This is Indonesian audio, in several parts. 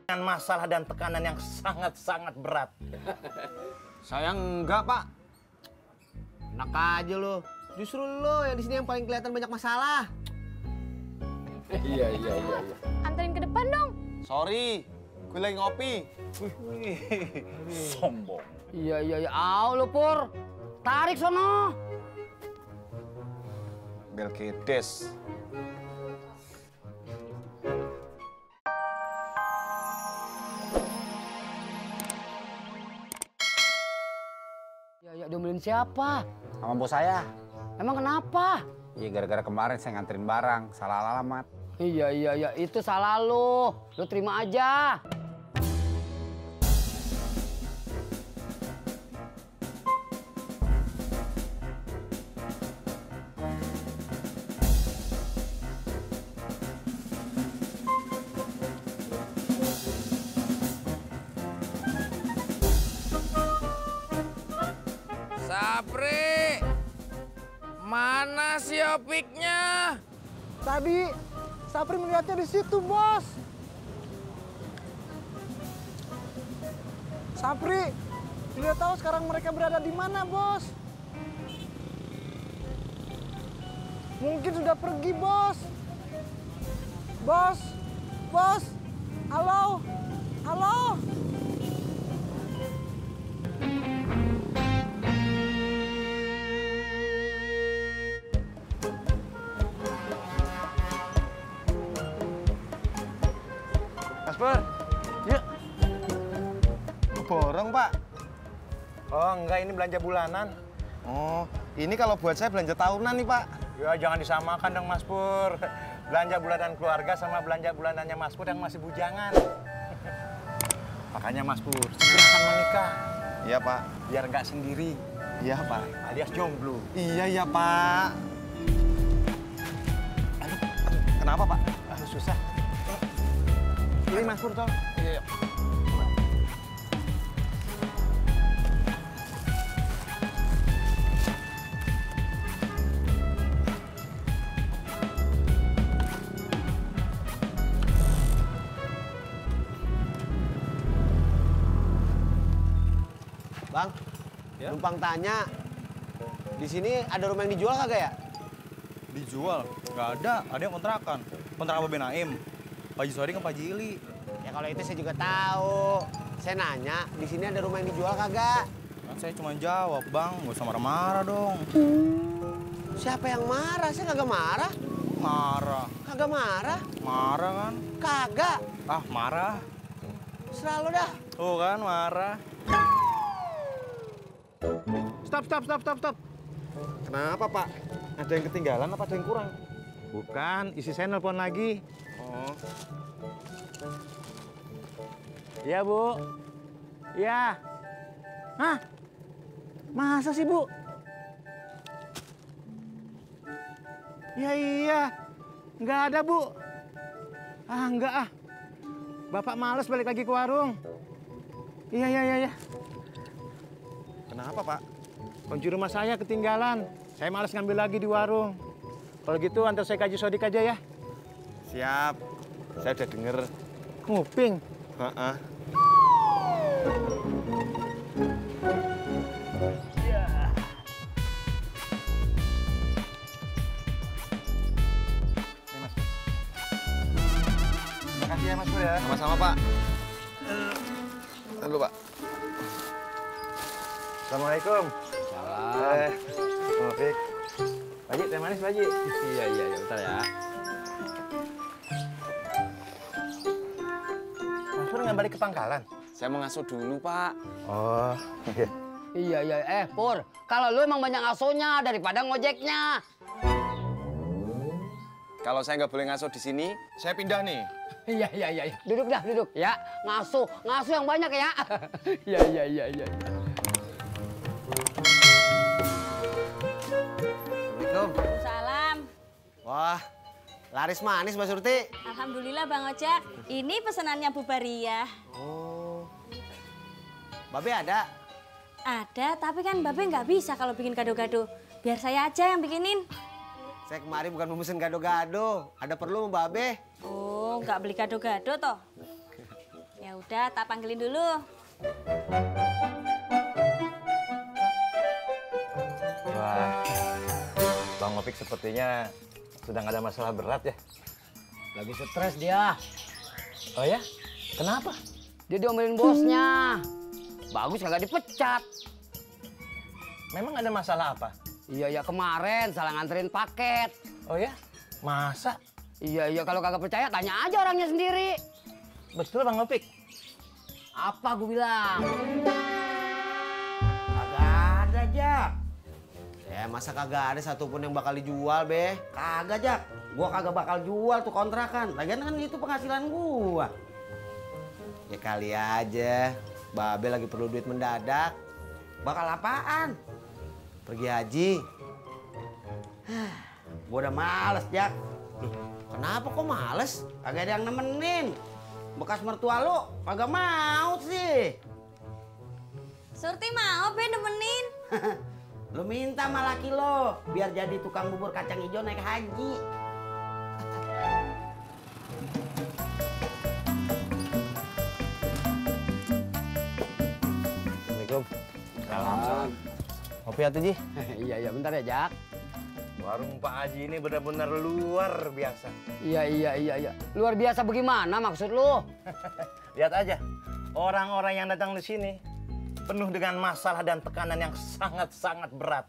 dengan masalah dan tekanan yang sangat-sangat berat. Saya enggak, Pak. Enak aja lo. Justru lo yang di sini yang paling kelihatan banyak masalah. Iya. Anterin ke depan dong. Sorry, gue lagi ngopi. Sombong. Iya. Au lo Pur. Tarik sono. Belkedes. Ya, diomelin siapa? Sama bos saya. Emang kenapa? Iya, gara-gara kemarin saya nganterin barang, salah alamat. Iya, itu salah lo. Lo terima aja. Sapri, mana si opiknya? Tadi Sapri melihatnya di situ, Bos. Sapri, tidak tahu sekarang mereka berada di mana, Bos. Mungkin sudah pergi, Bos. Bos. Halo. Mas Pur, yuk. Borong, Pak. Oh enggak, ini belanja bulanan. Oh, ini kalau buat saya belanja tahunan nih, Pak. Ya jangan disamakan dong Mas Pur. Belanja bulanan keluarga sama belanja bulanannya Mas Pur yang masih bujangan. Makanya Mas Pur, segerakan menikah. Iya, Pak. Biar nggak sendiri. Iya, Pak. Alias jomblo. Iya, Pak. Aduh, kenapa, Pak? Aduh, susah. Ini Mas Pur, tol. Iya. Bang, Ya? numpang tanya, di sini ada rumah yang dijual kagak ya? Dijual? Nggak ada yang kontrakan. Kontrakan Babe Naim. Pak Haji Sodik sama Pak Haji Ili. Ya kalau itu saya juga tahu. Saya nanya, di sini ada rumah yang dijual kagak? Kan saya cuma jawab, Bang. Nggak usah marah-marah dong. Siapa yang marah? Saya kagak marah. Marah. Kagak marah. Marah kan? Kagak. Ah, marah. Selalu dah. Tuh kan, marah. Stop. Kenapa, Pak? Ada yang ketinggalan apa ada yang kurang? Bukan, isi saya nelpon lagi. Oh. Iya, Bu. Iya. Hah? Masa sih, Bu? Iya. Nggak ada, Bu. Nggak ah. Bapak males balik lagi ke warung. Iya. Kenapa, Pak? Kunci rumah saya ketinggalan. Saya males ngambil lagi di warung. Kalau gitu antar saya ke Haji Sodik aja ya. Siap. Saya udah denger. Nguping. Heeh. Nih, Mas. Terima kasih ya, Mas Pur ya. Sama-sama, Pak. Halo, Pak. Assalamualaikum. Salam. Taufik. Pak Haji, teh manis, Pak Haji. Iya, bentar ya. Mas Pur nggak balik ke Pangkalan? Saya mau ngasuh dulu, Pak. Oh, iya. Iya. Pur, kalau lu emang banyak ngasonya daripada ngojeknya. Kalau saya nggak boleh ngasuh di sini, saya pindah nih. Iya. Duduk. Ya, ngasuh yang banyak ya. Iya. Assalamualaikum. Salam. Wah, laris manis, Mbak Surti. Alhamdulillah Bang Ojek. Ini pesanannya Bu Bariyah. Oh. Babe ada? Ada, tapi kan Babe nggak bisa kalau bikin gado-gado. Biar saya aja yang bikinin. Saya kemarin bukan mau mesen gado-gado. Ada perlu sama Babe. Oh, nggak beli gado-gado toh? Ya udah, tak panggilin dulu. Wah, Bang Opik sepertinya sudah nggak ada masalah berat ya? Lagi stres dia. Oh ya? Kenapa? Dia diomelin bosnya. Bagus kagak dipecat. Memang ada masalah apa? Iya, kemarin salah nganterin paket. Oh ya? Masa? Iya, kalau kagak percaya tanya aja orangnya sendiri. Betul Bang Opik? Apa gue bilang? Kagak ada, Jak. Ya masa kagak ada satupun yang bakal dijual, Be? Kagak, Jak. Gua kagak bakal jual tuh kontrakan. Lagian kan itu penghasilan gua. Ya kali aja, Babe lagi perlu duit mendadak. Bakal apaan? Pergi haji. Gua udah males, Jak. Kenapa kok males? Kagak ada yang nemenin. Bekas mertua lo kagak mau sih. Surti mau, Be, nemenin. Lo minta sama laki lo biar jadi tukang bubur kacang hijau naik haji. Assalamualaikum. Salam. Kopi atuh, Ji. Iya, bentar ya, Jak. Warung Pak Haji ini benar-benar luar biasa. Iya. Luar biasa bagaimana maksud lu? Lihat aja, orang-orang yang datang di sini penuh dengan masalah dan tekanan yang sangat-sangat berat.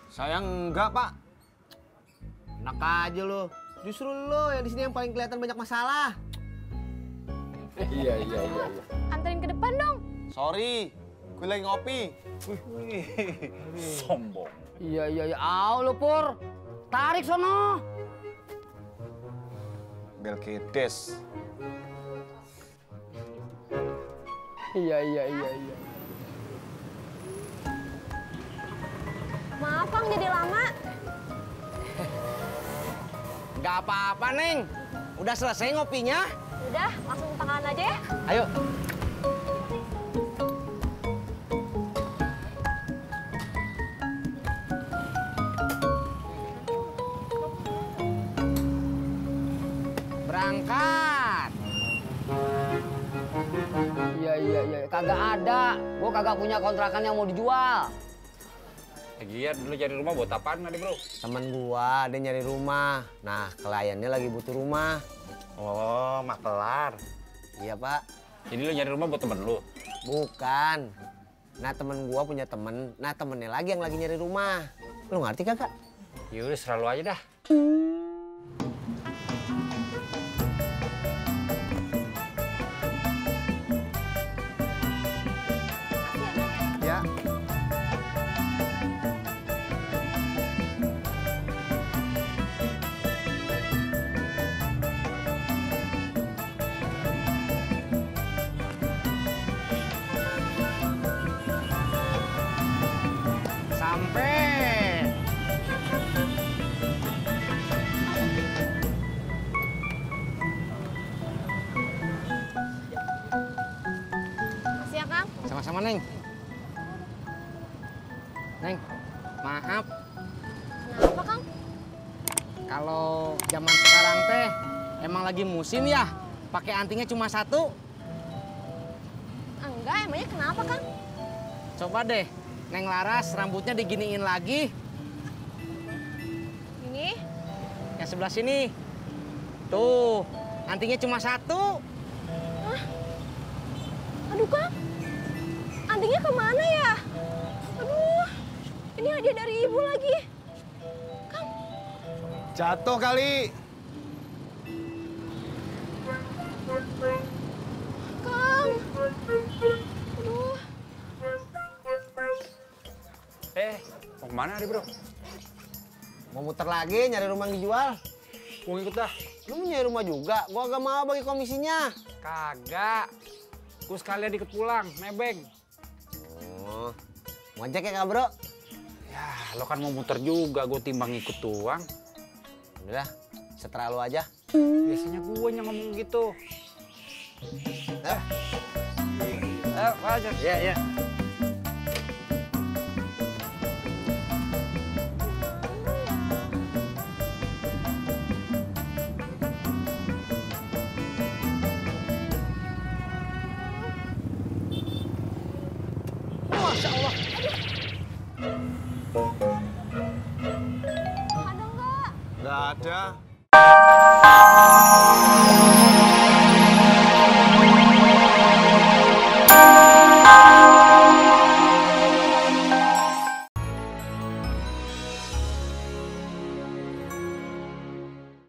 Saya enggak, Pak. Enak aja lo. Justru lo yang di sini yang paling kelihatan banyak masalah. Iya. Anterin ke depan dong. Sorry, gue lagi ngopi. Sombong. Iya. Au lu, Pur. Tarik sono. Belkides. Iya. Maaf, Kang, jadi lama. Gak apa-apa, Neng. Udah selesai ngopinya? Udah, langsung tangan aja ya. Ayo. Berangkat. Iya. Kagak ada. Gua kagak punya kontrakan yang mau dijual. Lagian dulu cari rumah buat apaan tadi, Bro? Temen gua ada nyari rumah. Nah, kliennya lagi butuh rumah. Oh, makelar. Iya, Pak. Jadi lu nyari rumah buat temen lu? Bukan. Nah, temen gua punya temen. Nah, temennya lagi yang lagi nyari rumah. Lu ngerti kagak? Yaudah, selalu aja dah. Ya. Sampai. Makasih ya, Kang. Sama-sama, Neng. Neng, maaf Kenapa, Kang? Kalau zaman sekarang teh emang lagi musim ya, pakai antingnya cuma satu. Enggak, emangnya kenapa, Kang? Coba deh, Neng Laras rambutnya diginiin lagi. Ini? Yang sebelah sini. Tuh, antingnya cuma satu. Aduh, Kang. Antingnya kemana ya? Aduh, ini hadiah dari ibu lagi. Jatuh kali. Kang. Aduh. Mau kemana nih, Bro? Mau muter lagi nyari rumah yang dijual. Gua ngikut dah. Lu mau nyari rumah juga? Gua agak mau bagi komisinya. Kagak. Gua sekalian ikut pulang, nebeng. Oh, ngojek ya, Kak, Bro? Ya, lo kan mau muter juga, gue timbang ikut doang. Udah, seterah lu aja. Biasanya gue yang ngomong gitu. Wajar. Ya. Masya Allah. Ada nggak? Nggak ada.